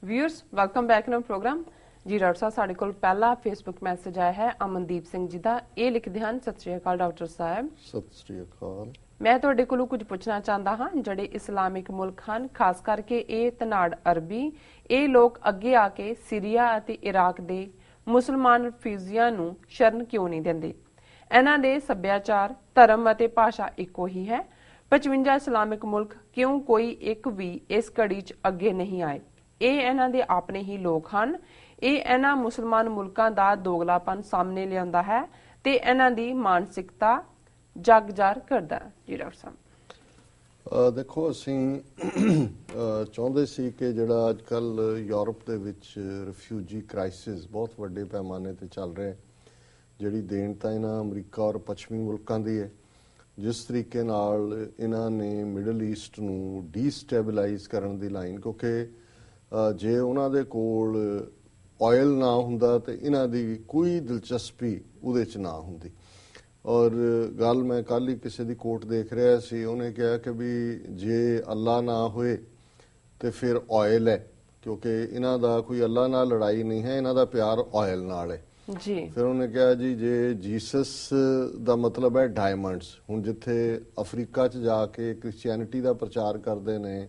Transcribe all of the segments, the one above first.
Viewers welcome back in program जी। Doctor साहब साडे कोल पहला फेसबुक मैसेज आया है अमनदीप सिंह जी का। ये लिखते हैं सत श्री अकाल डॉक्टर साहब। सत श्री अकाल। मैं तुहाडे कोलों कुछ पूछना चाहता हाँ। ਜਿਹੜੇ ਇਸਲਾਮਿਕ ਮੁਲਕ ਹਨ ਖਾਸ ਕਰਕੇ ਇਹ ਤਨਾੜ ਅਰਬੀ ਇਹ ਲੋਕ ਅੱਗੇ ਆ ਕੇ ਸੀਰੀਆ ਅਤੇ ਇਰਾਕ ਦੇ ਮੁਸਲਮਾਨ ਰਿਫਿਊਜੀਆਂ ਨੂੰ ਸ਼ਰਨ ਕਿਉਂ ਨਹੀਂ ਦਿੰਦੇ? ਇਹਨਾਂ ਦੇ ਸੱਭਿਆਚਾਰ ਧਰਮ ਅਤੇ ਭਾਸ਼ਾ ਇੱਕੋ ਹੀ ਹੈ। 55 ਇਸਲਾਮਿਕ ਮੁਲਕ ਕਿਉਂ ਕੋਈ ਇੱਕ ਵੀ ਇਸ ਕੜੀ 'ਚ ਅੱਗੇ ਨਹੀਂ ਆਏ? ਇਹ ਇਹਨਾਂ ਦੇ ਆਪਣੇ ਹੀ ਲੋਕ ਹਨ। ਇਹ ਇਹਨਾਂ ਮੁਸਲਮਾਨ ਮੁਲਕਾਂ ਦਾ ਦੋਗਲਾਪਨ ਸਾਹਮਣੇ ਲਿਆਉਂਦਾ ਹੈ ਤੇ ਇਹਨਾਂ ਦੀ ਮਾਨਸਿਕਤਾ ਜਗ ਜ਼ਾਹਰ ਕਰਦਾ ਜੀ। ਡਾਕਟਰ ਸਾਹਿਬ ਦੇਖੋ ਅਸੀਂ ਚਾਹੁੰਦੇ ਸੀ ਕਿ ਜਿਹੜਾ ਅੱਜ ਕੱਲ ਯੂਰਪ ਦੇ ਵਿੱਚ ਰਿਫਿਊਜੀ ਕ੍ਰਾਈਸਿਸ ਬਹੁਤ ਵੱਡੇ ਪੈਮਾਨੇ ਤੇ ਚੱਲ ਰਿਹਾ, ਜਿਹੜੀ ਦੇਣ ਤਾਂ ਇਹਨਾਂ ਅਮਰੀਕਾ ਔਰ ਪੱਛਮੀ ਮੁਲਕਾਂ ਦੀ ਹੈ। ਜਿਸ ਤਰੀਕੇ ਨਾਲ ਇਹਨਾਂ ਨੇ ਮਿਡਲ ਈਸਟ ਨੂੰ ਡੀਸਟੈਬਲਾਈਜ਼ ਕਰਨ ਦੀ ਲਾਈਨ, ਕਿਉਂਕਿ ਜੇ ਉਹਨਾਂ ਦੇ ਕੋਲ ਆਇਲ ਨਾ ਹੁੰਦਾ ਤੇ ਇਹਨਾਂ ਦੀ ਕੋਈ ਦਿਲਚਸਪੀ ਉਹਦੇ 'ਚ ਨਾ ਹੁੰਦੀ। ਔਰ ਗੱਲ ਮੈਂ ਕੱਲ ਹੀ ਕਿਸੇ ਦੀ ਕੋਟ ਦੇਖ ਰਿਹਾ ਸੀ, ਉਹਨੇ ਕਿਹਾ ਕਿ ਵੀ ਜੇ ਅੱਲਾ ਨਾ ਹੋਏ ਤੇ ਫਿਰ ਆਇਲ ਹੈ, ਕਿਉਂਕਿ ਇਹਨਾਂ ਦਾ ਕੋਈ ਅੱਲਾ ਨਾਲ ਲੜਾਈ ਨਹੀਂ ਹੈ, ਇਹਨਾਂ ਦਾ ਪਿਆਰ ਆਇਲ ਨਾਲ ਹੈ ਜੀ। ਫਿਰ ਉਹਨੇ ਕਿਹਾ ਜੀ ਜੇ ਜੀਸਸ ਦਾ ਮਤਲਬ ਹੈ ਡਾਇਮੰਡਸ। ਹੁਣ ਜਿੱਥੇ ਅਫਰੀਕਾ 'ਚ ਜਾ ਕੇ ਕ੍ਰਿਸਚੀਅਨਿਟੀ ਦਾ ਪ੍ਰਚਾਰ ਕਰਦੇ ਨੇ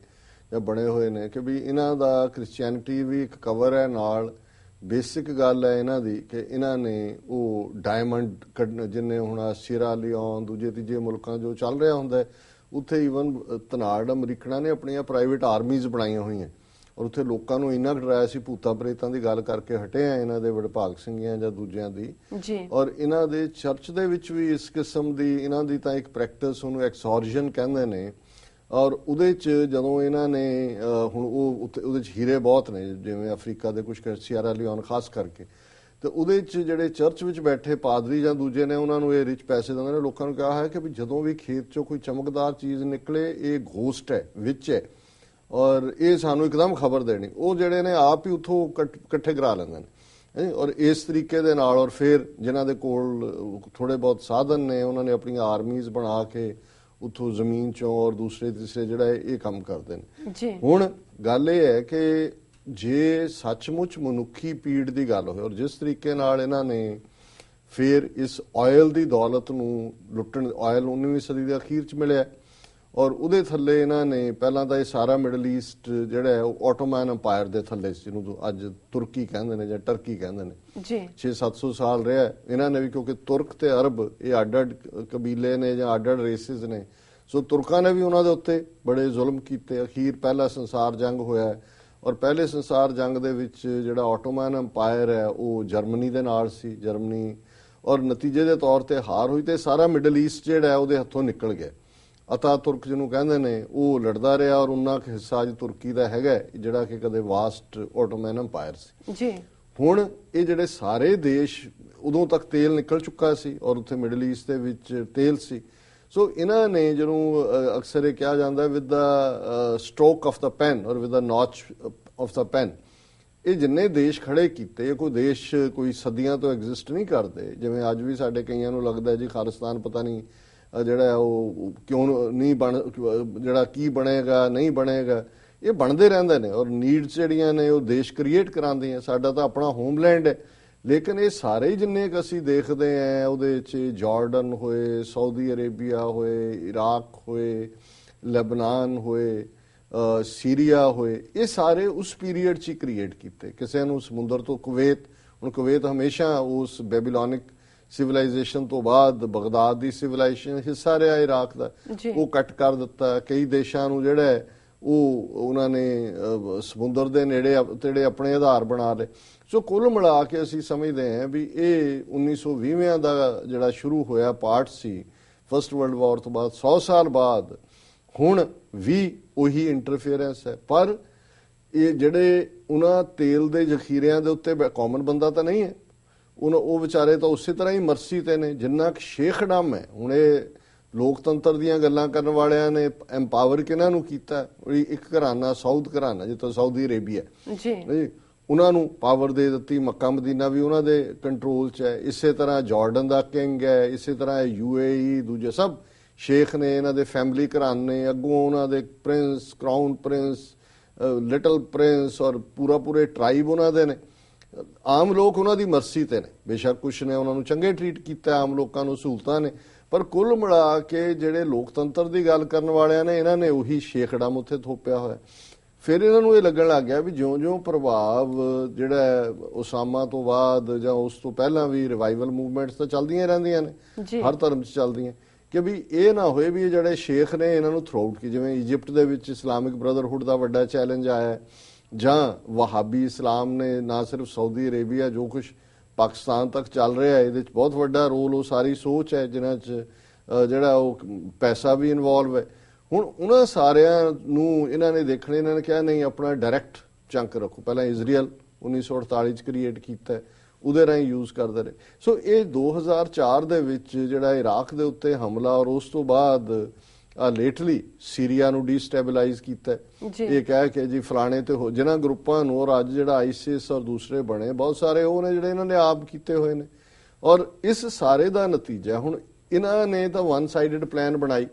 ਜਾਂ ਬਣੇ ਹੋਏ ਨੇ ਕਿ ਵੀ ਇਹਨਾਂ ਦਾ ਕ੍ਰਿਸਚੀਅਨਿਟੀ ਵੀ ਇੱਕ ਕਵਰ ਹੈ, ਨਾਲ ਬੇਸਿਕ ਗੱਲ ਹੈ ਇਹਨਾਂ ਦੀ ਕਿ ਇਹਨਾਂ ਨੇ ਉਹ ਡਾਇਮੰਡ ਕੱਢਣ, ਜਿੰਨੇ ਹੁਣ ਸੀਰਾ ਲਿਓਨ ਦੂਜੇ ਤੀਜੇ ਮੁਲਕਾਂ ਜੋ ਚੱਲ ਰਿਹਾ ਹੁੰਦਾ ਉੱਥੇ ਈਵਨ ਤਨਾੜ ਅਮਰੀਕਨਾਂ ਨੇ ਆਪਣੀਆਂ ਪ੍ਰਾਈਵੇਟ ਆਰਮੀਜ਼ ਬਣਾਈਆਂ ਹੋਈਆਂ ਔਰ ਉੱਥੇ ਲੋਕਾਂ ਨੂੰ ਇੰਨਾ ਡਰਾਇਆ ਸੀ, ਭੂਤਾਂ ਪ੍ਰੇਤਾਂ ਦੀ ਗੱਲ ਕਰਕੇ ਹਟੇ ਆ ਇਹਨਾਂ ਦੇ ਵਡਭਾਗ ਸਿੰਘਿਆਂ ਜਾਂ ਦੂਜਿਆਂ ਦੀ ਜੀ। ਔਰ ਇਹਨਾਂ ਦੇ ਚਰਚ ਦੇ ਵਿੱਚ ਵੀ ਇਸ ਕਿਸਮ ਦੀ ਇਹਨਾਂ ਦੀ ਤਾਂ ਇੱਕ ਪ੍ਰੈਕਟਿਸ, ਉਹਨੂੰ ਐਕਸੋਰਜਨ ਕਹਿੰਦੇ ਨੇ। ਔਰ ਉਹਦੇ 'ਚ ਜਦੋਂ ਇਹਨਾਂ ਨੇ ਹੁਣ ਉਹਦੇ 'ਚ ਹੀਰੇ ਬਹੁਤ ਨੇ, ਜਿਵੇਂ ਅਫਰੀਕਾ ਦੇ ਕੁਝ ਸੀਰਾ ਲਿਓਨ ਖਾਸ ਕਰਕੇ, ਤੇ ਉਹਦੇ 'ਚ ਜਿਹੜੇ ਚਰਚ ਵਿੱਚ ਬੈਠੇ ਪਾਦਰੀ ਜਾਂ ਦੂਜੇ ਨੇ ਉਹਨਾਂ ਨੂੰ ਇਹ ਰਿਚ ਪੈਸੇ ਦਿੰਦੇ ਨੇ। ਲੋਕਾਂ ਨੂੰ ਕਿਹਾ ਹੈ ਕਿ ਵੀ ਜਦੋਂ ਵੀ ਖੇਤ 'ਚੋਂ ਕੋਈ ਚਮਕਦਾਰ ਚੀਜ਼ ਨਿਕਲੇ ਇਹ ਗੋਸਟ ਹੈ, ਵਿੱਚ ਹੈ, ਔਰ ਇਹ ਸਾਨੂੰ ਇੱਕਦਮ ਖਬਰ ਦੇਣੀ। ਉਹ ਜਿਹੜੇ ਨੇ ਆਪ ਹੀ ਉੱਥੋਂ ਇਕੱਠੇ ਕਰਾ ਲੈਂਦੇ ਨੇ ਔਰ ਇਸ ਤਰੀਕੇ ਦੇ ਨਾਲ। ਔਰ ਫਿਰ ਜਿਨ੍ਹਾਂ ਦੇ ਕੋਲ ਥੋੜੇ ਬਹੁਤ ਸਾਧਨ ਨੇ ਉਹਨਾਂ ਨੇ ਆਪਣੀਆਂ ਆਰਮੀਜ਼ ਬਣਾ ਕੇ ਉੱਥੋਂ ਜ਼ਮੀਨ 'ਚੋਂ ਔਰ ਦੂਸਰੇ ਤੀਸਰੇ ਜਿਹੜਾ ਇਹ ਕੰਮ ਕਰਦੇ ਨੇ। ਹੁਣ ਗੱਲ ਇਹ ਹੈ ਕਿ ਜੇ ਸੱਚਮੁੱਚ ਮਨੁੱਖੀ ਪੀੜ ਦੀ ਗੱਲ ਹੋਵੇ ਔਰ ਜਿਸ ਤਰੀਕੇ ਨਾਲ ਇਹਨਾਂ ਨੇ ਫਿਰ ਇਸ ਆਇਲ ਦੀ ਦੌਲਤ ਨੂੰ ਲੁੱਟਣ, ਆਇਲ 19ਵੀਂ ਸਦੀ ਦੇ ਅਖੀਰ 'ਚ ਮਿਲਿਆ ਔਰ ਉਹਦੇ ਥੱਲੇ ਇਹਨਾਂ ਨੇ ਪਹਿਲਾਂ ਤਾਂ ਇਹ ਸਾਰਾ ਮਿਡਲ ਈਸਟ ਜਿਹੜਾ ਹੈ ਉਹ ਆਟੋਮਨ ਅੰਪਾਇਰ ਦੇ ਥੱਲੇ ਸੀ, ਜਿਹਨੂੰ ਅੱਜ ਤੁਰਕੀ ਕਹਿੰਦੇ ਨੇ ਜਾਂ ਟਰਕੀ ਕਹਿੰਦੇ ਨੇ ਜੀ। 600-700 ਸਾਲ ਰਿਹਾ ਇਹਨਾਂ ਨੇ ਵੀ, ਕਿਉਂਕਿ ਤੁਰਕ ਤੇ ਅਰਬ ਇਹ ਅੱਡ-ਅੱਡ ਕਬੀਲੇ ਨੇ ਜਾਂ ਅੱਡ-ਅੱਡ ਰੇਸਿਸ ਨੇ। ਸੋ ਤੁਰਕਾਂ ਨੇ ਵੀ ਉਹਨਾਂ ਦੇ ਉੱਤੇ ਬੜੇ ਜ਼ੁਲਮ ਕੀਤੇ। ਅਖੀਰ ਪਹਿਲਾ ਸੰਸਾਰ ਜੰਗ ਹੋਇਆ ਔਰ ਪਹਿਲੇ ਸੰਸਾਰ ਜੰਗ ਦੇ ਵਿੱਚ ਜਿਹੜਾ ਆਟੋਮਨ ਅੰਪਾਇਰ ਹੈ ਉਹ ਜਰਮਨੀ ਦੇ ਨਾਲ ਸੀ, ਜਰਮਨੀ, ਔਰ ਨਤੀਜੇ ਦੇ ਤੌਰ ਤੇ ਹਾਰ ਹੋਈ ਤੇ ਸਾਰਾ ਮਿਡਲ ਈਸਟ ਜਿਹੜਾ ਉਹਦੇ ਹੱਥੋਂ ਨਿਕਲ ਗਿਆ। ਅਤਾ ਤੁਰਕ ਜਿਹਨੂੰ ਕਹਿੰਦੇ ਨੇ ਉਹ ਲੜਦਾ ਰਿਹਾ ਔਰ ਉਹਨਾਂ ਕੁ ਹਿੱਸਾ ਅੱਜ ਤੁਰਕੀ ਦਾ ਹੈਗਾ ਜਿਹੜਾ ਕਿ ਕਦੇ ਵਾਸਟ ਆਟੋਮਨ ਅੰਪਾਇਰ ਸੀ ਜੀ। ਹੁਣ ਇਹ ਜਿਹੜੇ ਸਾਰੇ ਦੇਸ਼, ਉਦੋਂ ਤੱਕ ਤੇਲ ਨਿਕਲ ਚੁੱਕਾ ਸੀ ਔਰ ਉੱਥੇ ਮਿਡਲ ਈਸਟ ਦੇ ਵਿੱਚ ਤੇਲ ਸੀ। ਸੋ ਇਹਨਾਂ ਨੇ ਜਿਹਨੂੰ ਅਕਸਰ ਇਹ ਕਿਹਾ ਜਾਂਦਾ with the stroke of the pen ਔਰ with the notch of the pen, ਇਹ ਜਿੰਨੇ ਦੇਸ਼ ਖੜੇ ਕੀਤੇ, ਕੋਈ ਦੇਸ਼ ਕੋਈ ਸਦੀਆਂ ਤੋਂ ਐਗਜ਼ਿਸਟ ਨਹੀਂ ਕਰਦੇ। ਜਿਵੇਂ ਅੱਜ ਵੀ ਸਾਡੇ ਕਈਆਂ ਨੂੰ ਲੱਗਦਾ ਜੀ ਖਾਲਿਸਤਾਨ ਪਤਾ ਨਹੀਂ ਜਿਹੜਾ ਉਹ ਕਿਉਂ ਨਹੀਂ ਜਿਹੜਾ ਕੀ ਬਣੇਗਾ ਨਹੀਂ ਬਣੇਗਾ, ਇਹ ਬਣਦੇ ਰਹਿੰਦੇ ਨੇ ਔਰ ਨੀਡਸ ਜਿਹੜੀਆਂ ਨੇ ਉਹ ਦੇਸ਼ ਕ੍ਰੀਏਟ ਕਰਾਉਂਦੀਆਂ। ਸਾਡਾ ਤਾਂ ਆਪਣਾ ਹੋਮਲੈਂਡ ਹੈ, ਲੇਕਿਨ ਇਹ ਸਾਰੇ ਹੀ ਜਿੰਨੇ ਕੁ ਅਸੀਂ ਦੇਖਦੇ ਆ ਉਹਦੇ 'ਚ ਜਾਰਡਨ ਹੋਏ, ਸਾਊਦੀ ਅਰੇਬੀਆ ਹੋਏ, ਇਰਾਕ ਹੋਏ, ਲੈਬਨਾਨ ਹੋਏ, ਸੀਰੀਆ ਹੋਏ, ਇਹ ਸਾਰੇ ਉਸ ਪੀਰੀਅਡ 'ਚ ਹੀ ਕ੍ਰੀਏਟ ਕੀਤੇ। ਕਿਸੇ ਨੂੰ ਸਮੁੰਦਰ ਤੋਂ ਕੁਵੈਤ, ਹੁਣ ਕੁਵੈਤ ਹਮੇਸ਼ਾ ਉਸ ਬੈਬੀਲੋਨਿਕ ਸਿਵਲਾਈਜੇਸ਼ਨ ਤੋਂ ਬਾਅਦ ਬਗਦਾਦ ਦੀ ਸਿਵਲਾਈਜੇਸ਼ਨ ਹਿੱਸਾ ਰਿਹਾ ਇਰਾਕ ਦਾ, ਉਹ ਕੱਟ ਕਰ ਦਿੱਤਾ। ਕਈ ਦੇਸ਼ਾਂ ਨੂੰ ਜਿਹੜਾ ਹੈ ਉਹ ਉਹਨਾਂ ਨੇ ਸਮੁੰਦਰ ਦੇ ਨੇੜੇ ਤੇੜੇ ਆਪਣੇ ਆਧਾਰ ਬਣਾ ਲਏ। ਸੋ ਕੁੱਲ ਮਿਲਾ ਕੇ ਅਸੀਂ ਸਮਝਦੇ ਹਾਂ ਵੀ ਇਹ 1920 ਦਾ ਜਿਹੜਾ ਸ਼ੁਰੂ ਹੋਇਆ ਪਾਰਟ ਸੀ ਫਸਟ ਵਰਲਡ ਵਾਰ ਤੋਂ ਬਾਅਦ, 100 ਸਾਲ ਬਾਅਦ ਹੁਣ ਵੀ ਉਹੀ ਇੰਟਰਫੇਰੈਂਸ ਹੈ। ਪਰ ਇਹ ਜਿਹੜੇ ਉਹਨਾਂ ਤੇਲ ਦੇ ਜ਼ਖੀਰਿਆਂ ਦੇ ਉੱਤੇ ਕਾਮਨ ਬੰਦਾ ਤਾਂ ਨਹੀਂ ਹੈ, ਉਹ ਵਿਚਾਰੇ ਤਾਂ ਉਸੇ ਤਰ੍ਹਾਂ ਹੀ ਮਰਸੀ ਤੇ ਨੇ ਜਿੰਨਾ ਕਿ ਸ਼ੇਖਡਮ ਹੈ। ਹੁਣ ਇਹ ਲੋਕਤੰਤਰ ਦੀਆਂ ਗੱਲਾਂ ਕਰਨ ਵਾਲਿਆਂ ਨੇ ਐਮਪਾਵਰ ਕਿਹਨਾਂ ਨੂੰ ਕੀਤਾ? ਇੱਕ ਘਰਾਨਾ, ਸਾਊਦ ਘਰਾਨਾ ਜਿੱਥੋਂ ਸਾਊਦੀ ਅਰੇਬੀਆ ਜੀ, ਉਹਨਾਂ ਨੂੰ ਪਾਵਰ ਦੇ ਦਿੱਤੀ। ਮੱਕਾ ਮਦੀਨਾ ਵੀ ਉਹਨਾਂ ਦੇ ਕੰਟਰੋਲ 'ਚ ਹੈ। ਇਸੇ ਤਰ੍ਹਾਂ ਜਾਰਡਨ ਦਾ ਕਿੰਗ ਹੈ, ਇਸੇ ਤਰ੍ਹਾਂ UAE, ਦੂਜੇ ਸਭ ਸ਼ੇਖ ਨੇ, ਇਹਨਾਂ ਦੇ ਫੈਮਿਲੀ ਘਰਾਨੇ, ਅੱਗੋਂ ਉਹਨਾਂ ਦੇ Prince, crown Prince, little Prince ਔਰ ਪੂਰੇ ਟ੍ਰਾਈਬ ਉਹਨਾਂ ਦੇ ਨੇ। ਆਮ ਲੋਕ ਉਹਨਾਂ ਦੀ ਮਰਜ਼ੀ ਤੇ ਨੇ, ਬੇਸ਼ੱਕ ਕੁਛ ਨੇ ਉਹਨਾਂ ਨੂੰ ਚੰਗੇ ਟਰੀਟ ਕੀਤਾ, ਆਮ ਲੋਕਾਂ ਨੂੰ ਸਹੂਲਤਾਂ ਨੇ, ਪਰ ਕੁੱਲ ਮਿਲਾ ਕੇ ਜਿਹੜੇ ਲੋਕਤੰਤਰ ਦੀ ਗੱਲ ਕਰਨ ਵਾਲਿਆਂ ਨੇ ਇਹਨਾਂ ਨੇ ਉਹੀ ਸ਼ੇਖੜਮ ਉੱਥੇ ਥੋਪਿਆ ਹੋਇਆ। ਫਿਰ ਇਹਨਾਂ ਨੂੰ ਇਹ ਲੱਗਣ ਲੱਗ ਗਿਆ ਵੀ ਜਿਉਂ-ਜਿਉਂ ਪ੍ਰਭਾਵ ਜਿਹੜਾ ਉਸਾਮਾ ਤੋਂ ਬਾਅਦ ਜਾਂ ਉਸ ਤੋਂ ਪਹਿਲਾਂ ਵੀ ਰਿਵਾਈਵਲ ਮੂਵਮੈਂਟਸ ਤਾਂ ਚੱਲਦੀਆਂ ਰਹਿੰਦੀਆਂ ਨੇ, ਹਰ ਧਰਮ 'ਚ ਚੱਲਦੀਆਂ, ਕਿ ਵੀ ਇਹ ਨਾ ਹੋਏ ਵੀ ਇਹ ਜਿਹੜੇ ਸ਼ੇਖ ਨੇ ਇਹਨਾਂ ਨੂੰ ਥਰੋ ਆਊਟ ਕੀ, ਜਿਵੇਂ ਇਜਿਪਟ ਦੇ ਵਿੱਚ ਇਸਲਾਮਿਕ ਬ੍ਰਦਰਹੁੱਡ ਦਾ ਵੱਡਾ ਚੈਲੰਜ ਆਇਆ, ਜਾਂ ਵਹਾਬੀ ਇਸਲਾਮ ਨੇ ਨਾ ਸਿਰਫ ਸਾਊਦੀ ਅਰੇਬੀਆ ਜੋ ਕੁਝ ਪਾਕਿਸਤਾਨ ਤੱਕ ਚੱਲ ਰਿਹਾ ਇਹਦੇ 'ਚ ਬਹੁਤ ਵੱਡਾ ਰੋਲ, ਉਹ ਸਾਰੀ ਸੋਚ ਹੈ ਜਿਨ੍ਹਾਂ 'ਚ ਜਿਹੜਾ ਉਹ ਪੈਸਾ ਵੀ ਇਨਵੋਲਵ ਹੈ। ਹੁਣ ਉਹਨਾਂ ਸਾਰਿਆਂ ਨੂੰ ਇਹਨਾਂ ਨੇ ਦੇਖਣਾ, ਇਹਨਾਂ ਨੇ ਕਿਹਾ ਨਹੀਂ ਆਪਣਾ ਡਾਇਰੈਕਟ ਚੰਕ ਰੱਖੋ। ਪਹਿਲਾਂ ਇਜ਼ਰਾਈਲ 1948 'ਚ ਕ੍ਰੀਏਟ ਕੀਤਾ, ਉਹਦੇ ਰਾਹੀਂ ਯੂਜ਼ ਕਰਦੇ ਰਹੇ। ਸੋ ਇਹ 2004 ਦੇ ਵਿੱਚ ਜਿਹੜਾ ਇਰਾਕ ਦੇ ਉੱਤੇ ਹਮਲਾ ਔਰ ਉਸ ਤੋਂ ਬਾਅਦ ਲੇਟਲੀ ਸੀਰੀਆ ਨੂੰ ਡੀਸਟੈਬਲਾਈਜ਼ ਕੀਤਾ, ਇਹ ਕਹਿ ਕੇ ਜੀ ਫਲਾਣੇ ਤੇ ਜਿਨ੍ਹਾਂ ਗਰੁੱਪਾਂ ਨੂੰ, ਔਰ ਅੱਜ ਜਿਹੜਾ ਆਈਸਿਸ ਔਰ ਦੂਸਰੇ ਬਣੇ ਬਹੁਤ ਸਾਰੇ ਉਹ ਨੇ ਜਿਹੜੇ ਇਹਨਾਂ ਨੇ ਆਪ ਕੀਤੇ ਹੋਏ ਨੇ। ਔਰ ਇਸ ਸਾਰੇ ਦਾ ਨਤੀਜਾ ਹੁਣ ਇਹਨਾਂ ਨੇ ਤਾਂ ਵਨ ਸਾਈਡਡ ਪਲਾਨ ਬਣਾਈ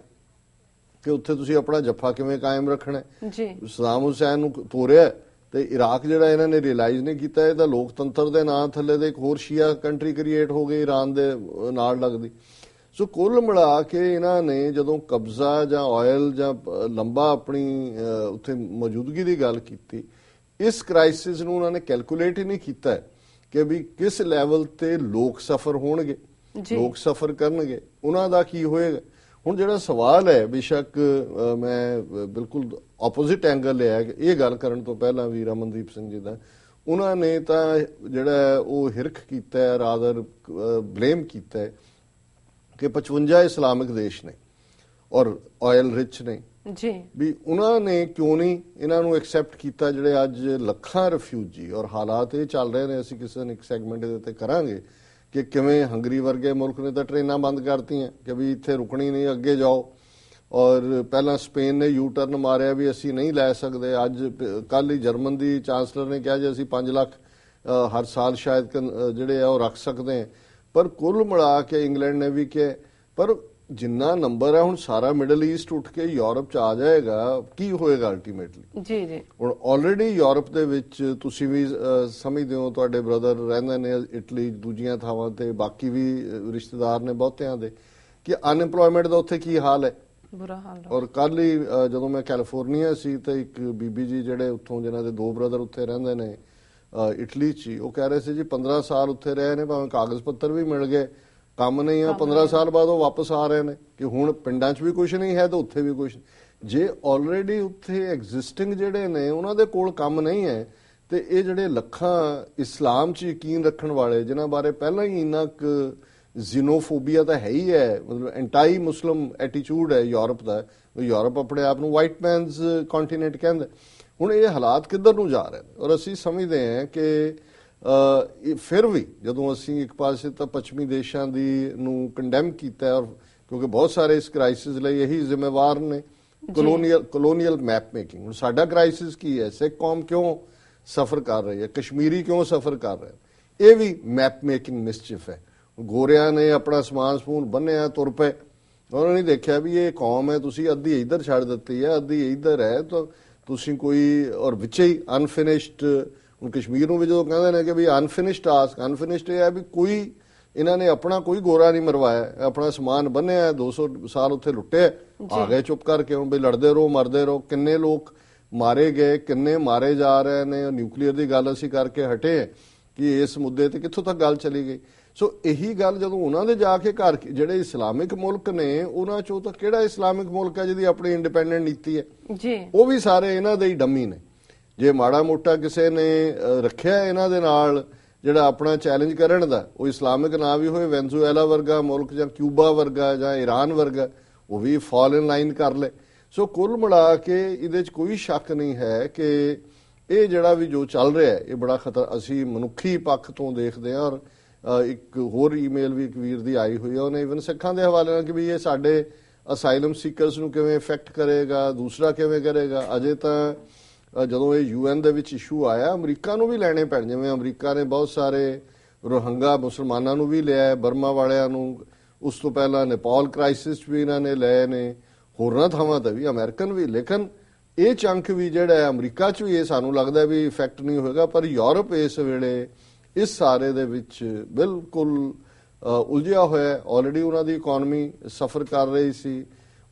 ਕਿ ਉੱਥੇ ਤੁਸੀਂ ਆਪਣਾ ਜੱਫਾ ਕਿਵੇਂ ਕਾਇਮ ਰੱਖਣਾ ਜੀ। ਸਦਾਮ ਹੁਸੈਨ ਨੂੰ ਤੋਰਿਆ ਤੇ ਇਰਾਕ ਜਿਹੜਾ ਇਹਨਾਂ ਨੇ ਰਿਅਲਾਈਜ਼ ਨਹੀਂ ਕੀਤਾ ਇਹ ਤਾਂ ਲੋਕਤੰਤਰ ਦੇ ਨਾਂ ਥੱਲੇ ਦੇ ਇੱਕ ਹੋਰ ਸ਼ੀਆ ਕੰਟਰੀ ਕ੍ਰੀਏਟ ਹੋ ਗਈ ਈਰਾਨ ਦੇ ਨਾਲ ਲੱਗਦੀ। ਸੋ ਕੁੱਲ ਮਿਲਾ ਕੇ ਇਹਨਾਂ ਨੇ ਜਦੋਂ ਕਬਜ਼ਾ ਜਾਂ ਆਇਲ ਜਾਂ ਲੰਬਾ ਆਪਣੀ ਉੱਥੇ ਮੌਜੂਦਗੀ ਦੀ ਗੱਲ ਕੀਤੀ, ਇਸ ਕ੍ਰਾਈਸਿਸ ਨੂੰ ਉਹਨਾਂ ਨੇ ਕੈਲਕੂਲੇਟ ਹੀ ਨਹੀਂ ਕੀਤਾ ਕਿ ਵੀ ਕਿਸ ਲੈਵਲ ਤੇ ਲੋਕ ਸਫਰ ਹੋਣਗੇ, ਲੋਕ ਸਫਰ ਕਰਨਗੇ, ਉਹਨਾਂ ਦਾ ਕੀ ਹੋਏਗਾ। ਹੁਣ ਜਿਹੜਾ ਸਵਾਲ ਹੈ, ਬੇਸ਼ੱਕ ਮੈਂ ਬਿਲਕੁਲ ਆਪੋਜ਼ਿਟ ਐਂਗਲ ਲਿਆ ਕਿ ਇਹ ਗੱਲ ਕਰਨ ਤੋਂ ਪਹਿਲਾਂ ਵੀ ਰਮਨਦੀਪ ਸਿੰਘ ਜੀ ਦਾ, ਉਹਨਾਂ ਨੇ ਤਾਂ ਜਿਹੜਾ ਉਹ ਹਿਰਖ ਕੀਤਾ, ਰਾਦਰ ਬਲੇਮ ਕੀਤਾ ਕਿ 55 ਇਸਲਾਮਿਕ ਦੇਸ਼ ਨੇ ਔਰ ਆਇਲ ਰਿਚ ਨੇ ਜੀ, ਵੀ ਉਹਨਾਂ ਨੇ ਕਿਉਂ ਨਹੀਂ ਇਹਨਾਂ ਨੂੰ ਐਕਸੈਪਟ ਕੀਤਾ ਜਿਹੜੇ ਅੱਜ ਲੱਖਾਂ ਰਿਫਿਊਜੀ, ਔਰ ਹਾਲਾਤ ਇਹ ਚੱਲ ਰਹੇ ਨੇ, ਅਸੀਂ ਕਿਸੇ ਨੇ ਇੱਕ ਸੈਗਮੈਂਟ ਦੇ ਉੱਤੇ ਕਰਾਂਗੇ ਕਿ ਕਿਵੇਂ ਹੰਗਰੀ ਵਰਗੇ ਮੁਲਕ ਨੇ ਤਾਂ ਟ੍ਰੇਨਾਂ ਬੰਦ ਕਰਤੀਆਂ ਕਿ ਵੀ ਇੱਥੇ ਰੁਕਣੀ ਨਹੀਂ, ਅੱਗੇ ਜਾਓ। ਔਰ ਪਹਿਲਾਂ ਸਪੇਨ ਨੇ ਯੂ ਟਰਨ ਮਾਰਿਆ ਵੀ ਅਸੀਂ ਨਹੀਂ ਲੈ ਸਕਦੇ। ਅੱਜ ਕੱਲ ਹੀ ਜਰਮਨ ਦੀ ਚਾਂਸਲਰ ਨੇ ਕਿਹਾ ਜੀ ਅਸੀਂ 5 ਲੱਖ ਹਰ ਸਾਲ ਸ਼ਾਇਦ ਜਿਹੜੇ ਆ ਉਹ ਰੱਖ ਸਕਦੇ ਹਾਂ। ਪਰ ਕੁੱਲ ਮਿਲਾ ਕੇ ਇੰਗਲੈਂਡ ਨੇ ਵੀ ਕਿਹਾ, ਪਰ ਜਿੰਨਾ ਨੰਬਰ ਹੈ ਹੁਣ ਸਾਰਾ ਮਿਡਲ ਈਸਟ ਉੱਠ ਕੇ ਯੂਰਪ ਚ ਆ ਜਾਏਗਾ, ਕੀ ਹੋਏਗਾ ਅਲਟੀਮੇਟਲੀ। ਜੀ ਜੀ ਹੁਣ ਆਲਰੇਡੀ ਯੂਰਪ ਦੇ ਵਿੱਚ ਤੁਸੀਂ ਵੀ ਸਮਝਦੇ ਹੋ, ਤੁਹਾਡੇ ਬ੍ਰਦਰ ਰਹਿੰਦੇ ਨੇ ਇਟਲੀ, ਦੂਜੀਆਂ ਥਾਵਾਂ ਤੇ ਬਾਕੀ ਵੀ ਰਿਸ਼ਤੇਦਾਰ ਨੇ ਬਹੁਤਿਆਂ ਦੇ, ਕਿ ਅਨਐਮਪਲੋਇਮੈਂਟ ਦਾ ਉੱਥੇ ਕੀ ਹਾਲ ਹੈ, ਬੁਰਾ ਹਾਲ। ਔਰ ਕੱਲ ਹੀ ਜਦੋਂ ਮੈਂ ਕੈਲੀਫੋਰਨੀਆ ਸੀ ਤੇ ਇੱਕ ਬੀਬੀ ਜੀ ਜਿਹੜੇ ਉੱਥੋਂ, ਜਿਨ੍ਹਾਂ ਦੇ 2 ਬ੍ਰਦਰ ਉੱਥੇ ਰਹਿੰਦੇ ਨੇ ਇਟਲੀ 'ਚ, ਉਹ ਕਹਿ ਰਹੇ ਸੀ ਜੀ 15 ਸਾਲ ਉੱਥੇ ਰਹੇ ਨੇ, ਭਾਵੇਂ ਕਾਗਜ਼ ਪੱਤਰ ਵੀ ਮਿਲ ਗਏ, ਕੰਮ ਨਹੀਂ ਆ, 15 ਸਾਲ ਬਾਅਦ ਉਹ ਵਾਪਸ ਆ ਰਹੇ ਨੇ ਕਿ ਹੁਣ ਪਿੰਡਾਂ 'ਚ ਵੀ ਕੁਝ ਨਹੀਂ ਹੈ ਤੇ ਉੱਥੇ ਵੀ ਕੁਝ। ਜੇ ਆਲਰੇਡੀ ਉੱਥੇ ਐਗਜ਼ਿਸਟਿੰਗ ਜਿਹੜੇ ਨੇ ਉਹਨਾਂ ਦੇ ਕੋਲ ਕੰਮ ਨਹੀਂ ਹੈ, ਤੇ ਇਹ ਜਿਹੜੇ ਲੱਖਾਂ ਇਸਲਾਮ 'ਚ ਯਕੀਨ ਰੱਖਣ ਵਾਲੇ, ਜਿਨ੍ਹਾਂ ਬਾਰੇ ਪਹਿਲਾਂ ਹੀ ਇੰਨਾ ਕੁ ਜ਼ੀਨੋਫੋਬੀਆ ਤਾਂ ਹੈ ਹੀ ਹੈ, ਮਤਲਬ ਐਂਟਾਈ ਮੁਸਲਿਮ ਐਟੀਟਿਊਡ ਹੈ ਯੂਰਪ ਦਾ, ਯੂਰਪ ਆਪਣੇ ਆਪ ਨੂੰ ਵਾਈਟ ਮੈਨਸ ਕੰਟੀਨੈਂਟ ਕਹਿੰਦਾ। ਹੁਣ ਇਹ ਹਾਲਾਤ ਕਿੱਧਰ ਨੂੰ ਜਾ ਰਹੇ ਨੇ, ਔਰ ਅਸੀਂ ਸਮਝਦੇ ਹਾਂ ਕਿ ਫਿਰ ਵੀ ਜਦੋਂ ਅਸੀਂ ਇੱਕ ਪਾਸੇ ਤਾਂ ਪੱਛਮੀ ਦੇਸ਼ਾਂ ਦੀ ਨੂੰ ਕੰਡੈਮ ਕੀਤਾ, ਔਰ ਕਿਉਂਕਿ ਬਹੁਤ ਸਾਰੇ ਇਸ ਕ੍ਰਾਈਸਿਸ ਲਈ ਇਹੀ ਜ਼ਿੰਮੇਵਾਰ ਨੇ, ਕਲੋਨੀਅਲ ਮੈਪ ਮੇਕਿੰਗ। ਹੁਣ ਸਾਡਾ ਕ੍ਰਾਈਸਿਸ ਕੀ ਹੈ, ਸਿੱਖ ਕੌਮ ਕਿਉਂ ਸਫਰ ਕਰ ਰਹੀ ਹੈ, ਕਸ਼ਮੀਰੀ ਕਿਉਂ ਸਫਰ ਕਰ ਰਹੇ, ਇਹ ਵੀ ਮੈਪ ਮੇਕਿੰਗ ਮਿਸਚਿਫ ਹੈ। ਗੋਰਿਆਂ ਨੇ ਆਪਣਾ ਸਮਾਨ ਸਮੂਨ ਬੰਨਿਆ, ਤੁਰ ਪਏ, ਉਹਨਾਂ ਨੇ ਦੇਖਿਆ ਵੀ ਇਹ ਕੌਮ ਹੈ, ਤੁਸੀਂ ਅੱਧੀ ਇੱਧਰ ਛੱਡ ਦਿੱਤੀ ਹੈ, ਅੱਧੀ ਇੱਧਰ ਹੈ, ਤਾਂ ਤੁਸੀਂ ਕੋਈ, ਔਰ ਵਿੱਚੇ ਹੀ ਅਨਫਿਨਿਸ਼ਡ। ਹੁਣ ਕਸ਼ਮੀਰ ਨੂੰ ਵੀ ਜਦੋਂ ਕਹਿੰਦੇ ਨੇ ਕਿ ਵੀ ਅਨਫਿਨਿਸ਼ਡ ਟਾਸਕ, ਅਨਫਿਨਿਸ਼ਡ ਇਹ ਹੈ ਵੀ ਕੋਈ ਇਹਨਾਂ ਨੇ ਆਪਣਾ ਕੋਈ ਗੋਰਾ ਨਹੀਂ ਮਰਵਾਇਆ, ਆਪਣਾ ਸਮਾਨ ਬੰਨਿਆ, 200 ਸਾਲ ਉੱਥੇ ਲੁੱਟੇ, ਆ ਗਏ ਚੁੱਪ ਕਰਕੇ, ਹੁਣ ਵੀ ਲੜਦੇ ਰਹੋ, ਮਰਦੇ ਰਹੋ। ਕਿੰਨੇ ਲੋਕ ਮਾਰੇ ਗਏ, ਕਿੰਨੇ ਮਾਰੇ ਜਾ ਰਹੇ ਨੇ। ਨਿਊਕਲੀਅਰ ਦੀ ਗੱਲ ਅਸੀਂ ਕਰਕੇ ਹਟੇ ਕਿ ਇਸ ਮੁੱਦੇ ਤੇ ਕਿੱਥੋਂ ਤੱਕ ਗੱਲ ਚਲੀ ਗਈ। ਸੋ ਇਹੀ ਗੱਲ ਜਦੋਂ ਉਹਨਾਂ ਦੇ ਜਾ ਕੇ ਘਰ, ਜਿਹੜੇ ਇਸਲਾਮਿਕ ਮੁਲਕ ਨੇ ਉਹਨਾਂ ਚੋਂ ਤਾਂ ਕਿਹੜਾ ਇਸਲਾਮਿਕ ਮੁਲਕ ਹੈ ਜਿਹਦੀ ਆਪਣੀ ਇੰਡੀਪੈਂਡੈਂਟ ਨੀਤੀ ਹੈ ਜੀ, ਉਹ ਵੀ ਸਾਰੇ ਇਹਨਾਂ ਦੇ ਹੀ ਡੰਮੀ ਨੇ। ਜੇ ਮਾੜਾ ਮੋਟਾ ਕਿਸੇ ਨੇ ਰੱਖਿਆ ਇਹਨਾਂ ਦੇ ਨਾਲ ਜਿਹੜਾ ਆਪਣਾ ਚੈਲੰਜ ਕਰਨ ਦਾ, ਉਹ ਇਸਲਾਮਿਕ ਨਾ ਵੀ ਹੋਏ, ਵੈਨਜ਼ੂਏਲਾ ਵਰਗਾ ਮੁਲਕ ਜਾਂ ਕਿਊਬਾ ਵਰਗਾ ਜਾਂ ਈਰਾਨ ਵਰਗਾ, ਉਹ ਵੀ ਫਾਲ ਇਨ ਲਾਈਨ ਕਰ ਲੈ। ਸੋ ਕੁੱਲ ਮਿਲਾ ਕੇ ਇਹਦੇ 'ਚ ਕੋਈ ਸ਼ੱਕ ਨਹੀਂ ਹੈ ਕਿ ਇਹ ਜਿਹੜਾ ਵੀ ਜੋ ਚੱਲ ਰਿਹਾ ਇਹ ਬੜਾ ਖਤਰਾ, ਅਸੀਂ ਮਨੁੱਖੀ ਪੱਖ ਤੋਂ ਦੇਖਦੇ ਹਾਂ। ਔਰ ਇੱਕ ਹੋਰ ਈਮੇਲ ਵੀ ਇੱਕ ਵੀਰ ਦੀ ਆਈ ਹੋਈ ਹੈ, ਉਹਨੇ ਇਵਨ ਸਿੱਖਾਂ ਦੇ ਹਵਾਲੇ ਨਾਲ ਕਿ ਵੀ ਇਹ ਸਾਡੇ ਅਸਾਈਲਮ ਸੀਕਰਸ ਨੂੰ ਕਿਵੇਂ ਇਫੈਕਟ ਕਰੇਗਾ, ਦੂਸਰਾ ਕਿਵੇਂ ਕਰੇਗਾ। ਅਜੇ ਤਾਂ ਜਦੋਂ ਇਹ UN ਦੇ ਵਿੱਚ ਇਸ਼ੂ ਆਇਆ, ਅਮਰੀਕਾ ਨੂੰ ਵੀ ਲੈਣੇ ਪੈਣ, ਜਿਵੇਂ ਅਮਰੀਕਾ ਨੇ ਬਹੁਤ ਸਾਰੇ ਰੋਹਿੰਗਾ ਮੁਸਲਮਾਨਾਂ ਨੂੰ ਵੀ ਲਿਆ, ਬਰਮਾ ਵਾਲਿਆਂ ਨੂੰ, ਉਸ ਤੋਂ ਪਹਿਲਾਂ ਨੇਪਾਲ ਕ੍ਰਾਈਸਿਸ ਵੀ ਇਹਨਾਂ ਨੇ ਲਏ ਨੇ, ਹੋਰਨਾਂ ਥਾਵਾਂ ਤੇ ਵੀ, ਅਮਰੀਕਨ ਵੀ। ਲੇਕਿਨ ਇਹ ਚੰਕ ਵੀ ਜਿਹੜਾ ਹੈ ਅਮਰੀਕਾ 'ਚ ਵੀ ਇਹ ਸਾਨੂੰ ਲੱਗਦਾ ਵੀ ਇਫੈਕਟ ਨਹੀਂ ਹੋਏਗਾ, ਪਰ ਯੂਰਪ ਇਸ ਵੇਲੇ ਇਸ ਸਾਰੇ ਦੇ ਵਿੱਚ ਬਿਲਕੁਲ ਉਲਝਿਆ ਹੋਇਆ। ਆਲਰੇਡੀ ਉਹਨਾਂ ਦੀ ਇਕਨੋਮੀ ਸਫਰ ਕਰ ਰਹੀ ਸੀ।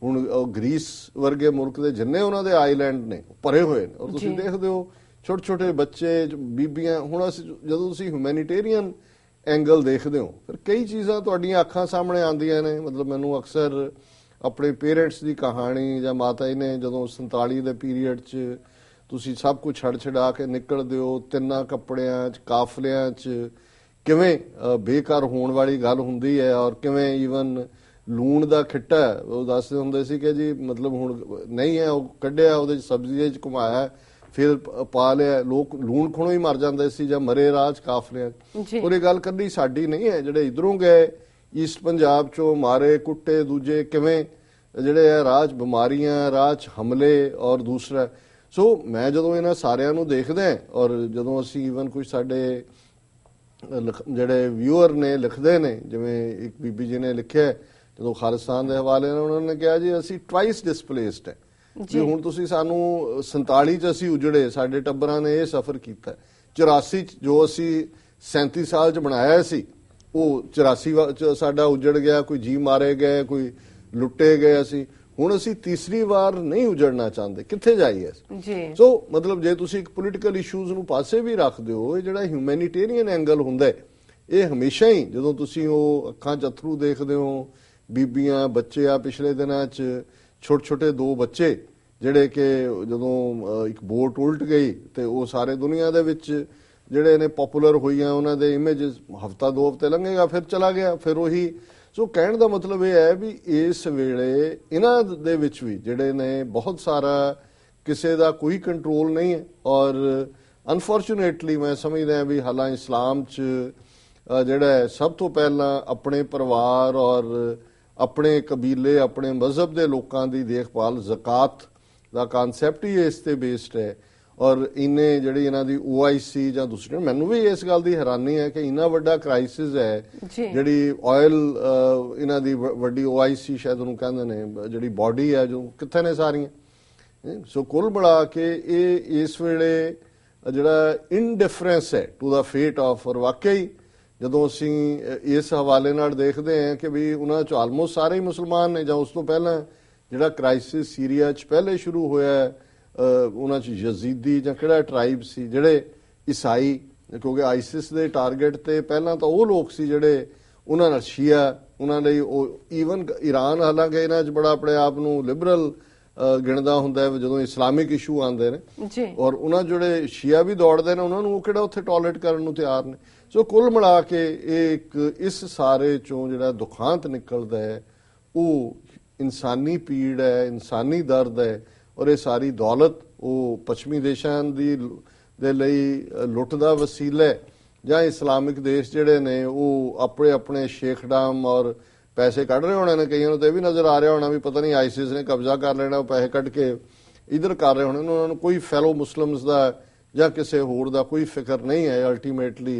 ਹੁਣ ਗ੍ਰੀਸ ਵਰਗੇ ਮੁਲਕ ਦੇ ਜਿੰਨੇ ਉਹਨਾਂ ਦੇ ਆਈਲੈਂਡ ਨੇ ਭਰੇ ਹੋਏ ਨੇ, ਔਰ ਤੁਸੀਂ ਦੇਖਦੇ ਹੋ ਛੋਟੇ ਛੋਟੇ ਬੱਚੇ, ਬੀਬੀਆਂ। ਹੁਣ ਅਸੀਂ ਜਦੋਂ ਤੁਸੀਂ ਹਿਊਮੈਨਿਟੇਰੀਅਨ ਐਂਗਲ ਦੇਖਦੇ ਹੋ, ਫਿਰ ਕਈ ਚੀਜ਼ਾਂ ਤੁਹਾਡੀਆਂ ਅੱਖਾਂ ਸਾਹਮਣੇ ਆਉਂਦੀਆਂ ਨੇ। ਮਤਲਬ ਮੈਨੂੰ ਅਕਸਰ ਆਪਣੇ ਪੇਰੈਂਟਸ ਦੀ ਕਹਾਣੀ ਜਾਂ ਮਾਤਾ ਜੀ ਨੇ ਜਦੋਂ 47 ਦੇ ਪੀਰੀਅਡ 'ਚ ਤੁਸੀਂ ਸਭ ਕੁਝ ਛੱਡ ਛਡਾ ਕੇ ਨਿਕਲਦੇ ਹੋ, ਤਿੰਨਾਂ ਕੱਪੜਿਆਂ 'ਚ, ਕਾਫਲਿਆਂ 'ਚ, ਕਿਵੇਂ ਬੇਘਰ ਹੋਣ ਵਾਲੀ ਗੱਲ ਹੁੰਦੀ ਹੈ, ਔਰ ਕਿਵੇਂ ਈਵਨ ਲੂਣ ਦਾ ਖਿੱਟਾ ਉਹ ਦੱਸਦੇ ਹੁੰਦੇ ਸੀ ਕਿ ਜੀ ਮਤਲਬ ਹੁਣ ਨਹੀਂ ਹੈ, ਉਹ ਕੱਢਿਆ ਉਹਦੇ 'ਚ ਸਬਜ਼ੀ 'ਚ ਘੁਮਾਇਆ, ਫਿਰ ਪਾ ਲਿਆ। ਲੋਕ ਲੂਣ ਖੁਣੋਂ ਹੀ ਮਰ ਜਾਂਦੇ ਸੀ ਜਾਂ ਮਰੇ ਰਾਹ 'ਚ ਕਾਫਲਿਆਂ 'ਚ। ਔਰ ਇਹ ਗੱਲ ਕਰਨੀ ਸਾਡੀ ਨਹੀਂ ਹੈ। ਜਿਹੜੇ ਇਧਰੋਂ ਗਏ ਈਸਟ ਪੰਜਾਬ 'ਚੋਂ ਮਾਰੇ ਕੁੱਟੇ, ਦੂਜੇ ਕਿਵੇਂ ਜਿਹੜੇ ਹੈ ਰਾਹ 'ਚ ਬਿਮਾਰੀਆਂ, ਰਾਹ 'ਚ ਹਮਲੇ, ਔਰ ਦੂਸਰਾ। ਸੋ ਮੈਂ ਜਦੋਂ ਇਹਨਾਂ ਸਾਰਿਆਂ ਨੂੰ ਦੇਖਦਾ, ਔਰ ਜਦੋਂ ਅਸੀਂ ਈਵਨ ਕੁਝ ਸਾਡੇ ਜਿਹੜੇ ਵਿਊਅਰ ਨੇ ਲਿਖਦੇ ਨੇ, ਜਿਵੇਂ ਇੱਕ ਬੀਬੀ ਜੀ ਨੇ ਲਿਖਿਆ ਜਦੋਂ ਖਾਲਿਸਤਾਨ ਦੇ ਹਵਾਲੇ ਨਾਲ, ਉਹਨਾਂ ਨੇ ਕਿਹਾ ਜੀ ਅਸੀਂ ਟਵਾਈਸ ਡਿਸਪਲੇਸਡ ਹੈ ਜੀ। ਹੁਣ ਤੁਸੀਂ ਸਾਨੂੰ 47 'ਚ ਅਸੀਂ ਉਜੜੇ, ਸਾਡੇ ਟੱਬਰਾਂ ਨੇ ਇਹ ਸਫ਼ਰ ਕੀਤਾ। 84 'ਚ ਜੋ ਅਸੀਂ 37 ਸਾਲ 'ਚ ਬਣਾਇਆ ਸੀ, ਉਹ 84 'ਚ ਸਾਡਾ ਉਜੜ ਗਿਆ। ਕੋਈ ਜੀ ਮਾਰੇ ਗਏ, ਕੋਈ ਲੁੱਟੇ ਗਏ। ਹੁਣ ਅਸੀਂ ਤੀਸਰੀ ਵਾਰ ਨਹੀਂ ਉਜੜਨਾ ਚਾਹੁੰਦੇ, ਕਿੱਥੇ ਜਾਈਏ ਜੀ। ਸੋ ਮਤਲਬ ਜੇ ਤੁਸੀਂ ਇੱਕ ਪੋਲੀਟੀਕਲ ਇਸ਼ੂਜ਼ ਨੂੰ ਪਾਸੇ ਵੀ ਰੱਖਦੇ ਹੋ, ਇਹ ਜਿਹੜਾ ਹਿਊਮੈਨਿਟੇਰੀਅਨ ਐਂਗਲ ਹੁੰਦਾ ਇਹ ਹਮੇਸ਼ਾ ਹੀ, ਜਦੋਂ ਤੁਸੀਂ ਉਹ ਅੱਖਾਂ 'ਚ ਅਥਰੂ ਦੇਖਦੇ ਹੋ, ਬੀਬੀਆਂ, ਬੱਚੇ ਆ ਪਿਛਲੇ ਦਿਨਾਂ 'ਚ ਛੋਟੇ ਛੋਟੇ 2 ਬੱਚੇ ਜਿਹੜੇ ਕਿ ਜਦੋਂ ਇੱਕ ਬੋਟ ਉਲਟ ਗਈ ਤੇ ਉਹ ਸਾਰੇ ਦੁਨੀਆ ਦੇ ਵਿੱਚ ਜਿਹੜੇ ਨੇ ਪਪੂਲਰ ਹੋਈਆਂ, ਉਹਨਾਂ ਦੇ ਇਮੇਜਸ ਹਫਤਾ 2 ਹਫ਼ਤੇ ਲੰਘੇਗਾ ਫਿਰ ਚਲਾ ਗਿਆ, ਫਿਰ ਉਹੀ। ਸੋ ਕਹਿਣ ਦਾ ਮਤਲਬ ਇਹ ਹੈ ਵੀ ਇਸ ਵੇਲੇ ਇਹਨਾਂ ਦੇ ਵਿੱਚ ਵੀ ਜਿਹੜੇ ਨੇ ਬਹੁਤ ਸਾਰਾ ਕਿਸੇ ਦਾ ਕੋਈ ਕੰਟਰੋਲ ਨਹੀਂ ਹੈ। ਔਰ ਅਨਫੋਰਚੂਨੇਟਲੀ ਮੈਂ ਸਮਝਦਾ ਵੀ ਹਾਲਾਂ ਇਸਲਾਮ 'ਚ ਜਿਹੜਾ ਸਭ ਤੋਂ ਪਹਿਲਾਂ ਆਪਣੇ ਪਰਿਵਾਰ ਔਰ ਆਪਣੇ ਕਬੀਲੇ, ਆਪਣੇ ਮਜ਼ਹਬ ਦੇ ਲੋਕਾਂ ਦੀ ਦੇਖਭਾਲ, ਜ਼ਕਾਤ ਦਾ ਕਨਸੈਪਟ ਹੀ ਇਸ ਤੇ ਬੇਸਡ ਹੈ। ਔਰ ਇਹਨੇ ਜਿਹੜੀ ਇਹਨਾਂ ਦੀ OIC ਜਾਂ ਦੂਸਰੇ, ਮੈਨੂੰ ਵੀ ਇਸ ਗੱਲ ਦੀ ਹੈਰਾਨੀ ਹੈ ਕਿ ਇੰਨਾ ਵੱਡਾ ਕ੍ਰਾਈਸਿਸ ਹੈ, ਜਿਹੜੀ ਆਇਲ ਇਹਨਾਂ ਦੀ ਵੱਡੀ OIC ਸ਼ਾਇਦ ਉਹਨੂੰ ਕਹਿੰਦੇ ਨੇ, ਜਿਹੜੀ ਬਾਡੀ ਹੈ, ਜੋ ਕਿੱਥੇ ਨੇ ਸਾਰੀਆਂ। ਸੋ ਕੁੱਲ ਮਿਲਾ ਕੇ ਇਹ ਇਸ ਵੇਲੇ ਜਿਹੜਾ ਇਨਡਿਫਰੈਂਸ ਹੈ ਟੂ ਦਾ ਫੇਟ ਆਫ, ਔਰ ਵਾਕਈ ਜਦੋਂ ਅਸੀਂ ਇਸ ਹਵਾਲੇ ਨਾਲ ਦੇਖਦੇ ਹਾਂ ਕਿ ਵੀ ਉਹਨਾਂ 'ਚ ਆਲਮੋਸਟ ਸਾਰੇ ਹੀ ਮੁਸਲਮਾਨ ਨੇ, ਜਾਂ ਉਸ ਤੋਂ ਪਹਿਲਾਂ ਜਿਹੜਾ ਕ੍ਰਾਈਸਿਸ ਸੀਰੀਆ 'ਚ ਪਹਿਲੇ ਸ਼ੁਰੂ ਹੋਇਆ, ਉਹਨਾਂ 'ਚ ਯਜ਼ੀਦੀ ਜਾਂ ਕਿਹੜਾ ਟ੍ਰਾਈਬ ਸੀ ਜਿਹੜੇ ਈਸਾਈ, ਕਿਉਂਕਿ ਆਈਸਿਸ ਦੇ ਟਾਰਗੇਟ ਤੇ ਪਹਿਲਾਂ ਤਾਂ ਉਹ ਲੋਕ ਸੀ ਜਿਹੜੇ ਉਹਨਾਂ ਨਾਲ ਸ਼ੀਆ, ਉਹਨਾਂ ਲਈ ਉਹ ਈਵਨ ਈਰਾਨ ਹਾਲਾਂਕਿ ਇਹਨਾਂ 'ਚ ਬੜਾ ਆਪਣੇ ਆਪ ਨੂੰ ਲਿਬਰਲ ਗਿਣਦਾ ਹੁੰਦਾ ਹੈ ਜਦੋਂ ਇਸਲਾਮਿਕ ਇਸ਼ੂ ਆਉਂਦੇ ਨੇ, ਔਰ ਉਹਨਾਂ ਜਿਹੜੇ ਸ਼ੀਆ ਵੀ ਦੌੜਦੇ ਨੇ ਉਹਨਾਂ ਨੂੰ ਉਹ ਕਿਹੜਾ ਉੱਥੇ ਟੋਲਰੇਟ ਕਰਨ ਨੂੰ ਤਿਆਰ ਨੇ। ਸੋ ਕੁੱਲ ਮਿਲਾ ਕੇ ਇਹ ਇੱਕ ਇਸ ਸਾਰੇ ਚੋਂ ਜਿਹੜਾ ਦੁਖਾਂਤ ਨਿਕਲਦਾ ਹੈ ਉਹ ਇਨਸਾਨੀ ਪੀੜ ਹੈ, ਇਨਸਾਨੀ ਦਰਦ ਹੈ। ਔਰ ਇਹ ਸਾਰੀ ਦੌਲਤ ਉਹ ਪੱਛਮੀ ਦੇਸ਼ਾਂ ਦੇ ਲਈ ਲੁੱਟ ਦਾ ਵਸੀਲਾ ਹੈ, ਜਾਂ ਇਸਲਾਮਿਕ ਦੇਸ਼ ਜਿਹੜੇ ਨੇ ਉਹ ਆਪਣੇ ਆਪਣੇ ਸ਼ੇਖਡਾਮ ਔਰ ਪੈਸੇ ਕੱਢ ਰਹੇ ਹੋਣੇ ਨੇ। ਕਈਆਂ ਨੂੰ ਤਾਂ ਇਹ ਵੀ ਨਜ਼ਰ ਆ ਰਿਹਾ ਹੋਣਾ ਵੀ ਪਤਾ ਨਹੀਂ ਆਈਸਿਸ ਨੇ ਕਬਜ਼ਾ ਕਰ ਲੈਣਾ, ਉਹ ਪੈਸੇ ਕੱਢ ਕੇ ਇਧਰ ਕਰ ਰਹੇ ਹੋਣੇ। ਉਹਨਾਂ ਨੂੰ ਕੋਈ ਫੈਲੋ ਮੁਸਲਿਮਸ ਦਾ ਜਾਂ ਕਿਸੇ ਹੋਰ ਦਾ ਕੋਈ ਫਿਕਰ ਨਹੀਂ ਹੈ। ਅਲਟੀਮੇਟਲੀ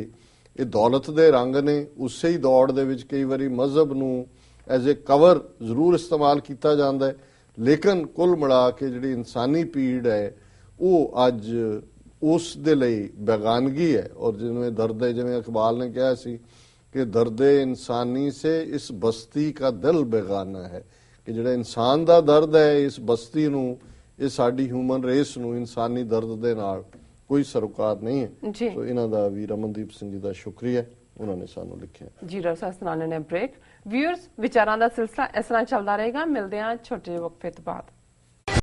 ਇਹ ਦੌਲਤ ਦੇ ਰੰਗ ਨੇ, ਉਸੇ ਹੀ ਦੌੜ ਦੇ ਵਿੱਚ ਕਈ ਵਾਰੀ ਮਜ਼ਹਬ ਨੂੰ ਐਜ਼ ਏ ਕਵਰ ਜ਼ਰੂਰ ਇਸਤੇਮਾਲ ਕੀਤਾ ਜਾਂਦਾ ਹੈ। ਲੇਕਿਨ ਕੁੱਲ ਮਿਲਾ ਕੇ ਜਿਹੜੀ ਇਨਸਾਨੀ ਪੀੜ ਹੈ ਉਹ ਅੱਜ ਉਸ ਦੇ ਲਈ ਬੇਗਾਨਗੀ ਹੈ। ਔਰ ਜਿਵੇਂ ਦਰਦ ਹੈ, ਜਿਵੇਂ ਇਕਬਾਲ ਨੇ ਕਿਹਾ ਸੀ ਕਿ ਦਰਦੇ ਇਨਸਾਨੀ ਸੇ ਇਸ ਬਸਤੀ ਕਾ ਦਿਲ ਬੇਗਾਨਾ ਹੈ, ਕਿ ਜਿਹੜਾ ਇਨਸਾਨ ਦਾ ਦਰਦ ਹੈ ਇਸ ਬਸਤੀ ਨੂੰ, ਇਹ ਸਾਡੀ ਹਿਊਮਨ ਰੇਸ ਨੂੰ ਇਨਸਾਨੀ ਦਰਦ ਦੇ ਨਾਲ ਕੋਈ ਸਰੋਕਾਰ ਨਹੀਂ ਹੈ। ਸੋ ਇਹਨਾਂ ਦਾ ਵੀ ਰਮਨਦੀਪ ਸਿੰਘ ਜੀ ਦਾ ਸ਼ੁਕਰੀਆ, ਉਹਨਾਂ ਨੇ ਸਾਨੂੰ ਲਿਖਿਆ ਜੀ। ਰਸਾਸਨਾਨੇ ਨੇ ਬ੍ਰੇਕ। ਵਿਊਅਰਸ, ਵਿਚਾਰਾਂ ਦਾ ਸਿਲਸਿਲਾ ਇਸ ਤਰ੍ਹਾਂ ਚੱਲਦਾ ਰਹੇਗਾ। ਮਿਲਦੇ ਹਾਂ ਛੋਟੇ ਜਿਹੇ ਵਕਫੇ ਤੋਂ ਬਾਅਦ।